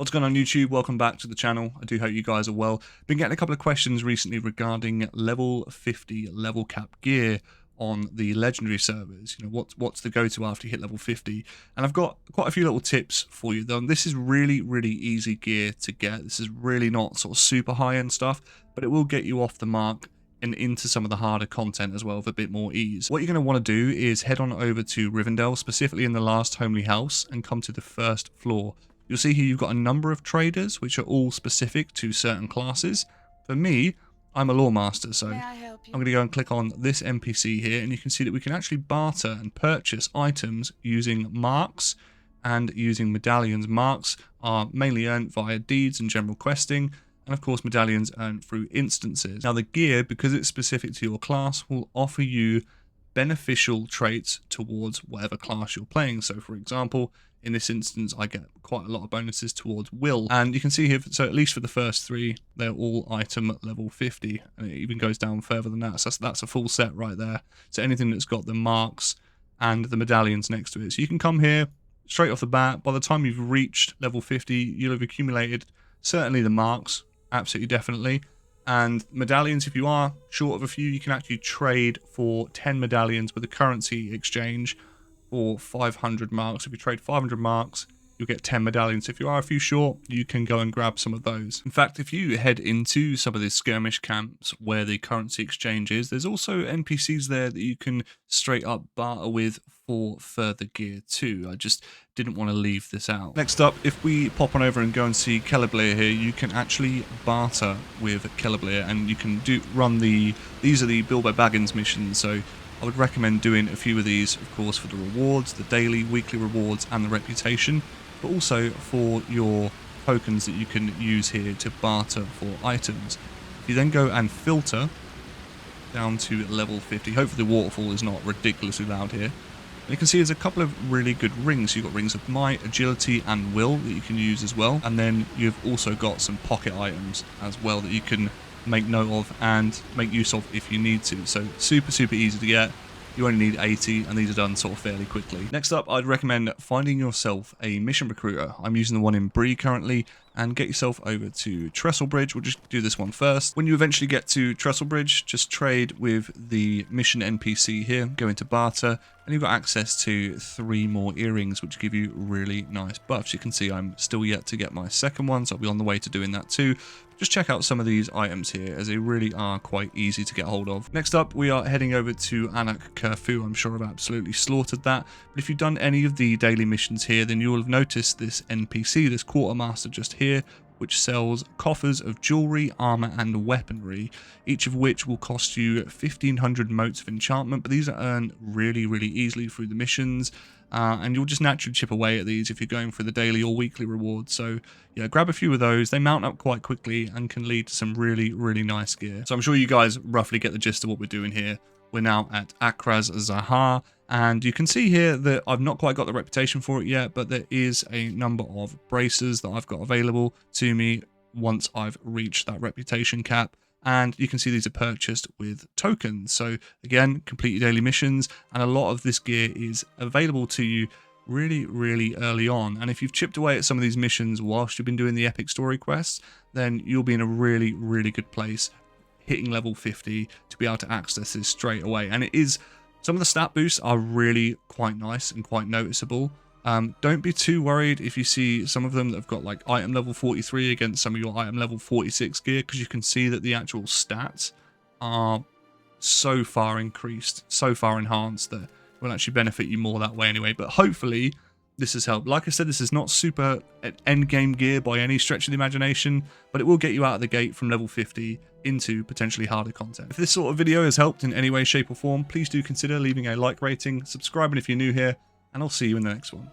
What's going on YouTube? Welcome back to the channel. I do hope you guys are well. Been getting a couple of questions recently regarding level 50 level cap gear on the legendary servers. You know, what's the go-to after you hit level 50? And I've got quite a few little tips for you though. This is really easy gear to get. This is really not sort of super high-end stuff, but it will get you off the mark and into some of the harder content as well with a bit more ease. What you're going to want to do is head on over to Rivendell, specifically in the last homely house, and come to the first floor. You'll see here you've got a number of traders which are all specific to certain classes. For me, I'm a lore master, so I'm going to go and click on this NPC here, and you can see that we can actually barter and purchase items using marks and using medallions. Marks are mainly earned via deeds and general questing, and of course medallions earned through instances. Now the gear, because it's specific to your class, will offer you beneficial traits towards whatever class you're playing. So for example, in this instance, I get quite a lot of bonuses towards will. And you can see here, so at least for the first three, they're all item level 50. And it even goes down further than that. So that's a full set right there. So anything that's got the marks and the medallions next to it. So you can come here straight off the bat. By the time you've reached level 50, you'll have accumulated certainly the marks, absolutely definitely. And medallions, if you are short of a few, you can actually trade for 10 medallions with a currency exchange for 500 marks. If you trade 500 marks, you'll get 10 medallions. If you are a few short, you can go and grab some of those. In fact, if you head into some of these skirmish camps where the currency exchange is, there's also NPCs there that you can straight up barter with for further gear too. I just didn't want to leave this out. Next up, if we pop on over and go and see Celebrier here, you can actually barter with Celebrier, and you can these are the Bilbo Baggins missions, so I would recommend doing a few of these, of course, for the rewards, the daily, weekly rewards, and the reputation, but also for your tokens that you can use here to barter for items. If you then go and filter down to level 50, hopefully the waterfall is not ridiculously loud here. And you can see there's a couple of really good rings. You've got rings of might, agility, and will that you can use as well. And then you've also got some pocket items as well that you can make note of and make use of if you need to. So super easy to get. You only need 80, and these are done sort of fairly quickly. Next up, I'd recommend finding yourself a mission recruiter. I'm using the one in Bree currently, and get yourself over to Trestlebridge. We'll just do this one first. When you eventually get to Trestlebridge, just trade with the mission NPC here, go into barter, and you've got access to 3 more earrings, which give you really nice buffs. You can see I'm still yet to get my second one, so I'll be on the way to doing that too. Just check out some of these items here, as they really are quite easy to get hold of. Next up, we are heading over to Anak Kerfu. I'm sure I've absolutely slaughtered that. But if you've done any of the daily missions here, then you will have noticed this NPC, this quartermaster just here, which sells coffers of jewelry, armor, and weaponry, each of which will cost you 1500 motes of enchantment. But these are earned really easily through the missions. And you'll just naturally chip away at these if you're going for the daily or weekly rewards. So yeah, grab a few of those. They mount up quite quickly and can lead to some really nice gear. So I'm sure you guys roughly get the gist of what we're doing here. We're now at Akraz Zahar, and you can see here that I've not quite got the reputation for it yet, but there is a number of braces that I've got available to me once I've reached that reputation cap. And you can see these are purchased with tokens. So again, complete your daily missions, and a lot of this gear is available to you really early on. And if you've chipped away at some of these missions whilst you've been doing the epic story quests, then you'll be in a really good place, hitting level 50, to be able to access this straight away. And it is, some of the stat boosts are really quite nice and quite noticeable. Don't be too worried if you see some of them that have got like item level 43 against some of your item level 46 gear, because you can see that the actual stats are so far increased, so far enhanced, that will actually benefit you more that way anyway. But hopefully this has helped. Like I said, this is not super end game gear by any stretch of the imagination, but it will get you out of the gate from level 50 into potentially harder content. If this sort of video has helped in any way, shape or form, please do consider leaving a like rating, subscribing if you're new here, and I'll see you in the next one.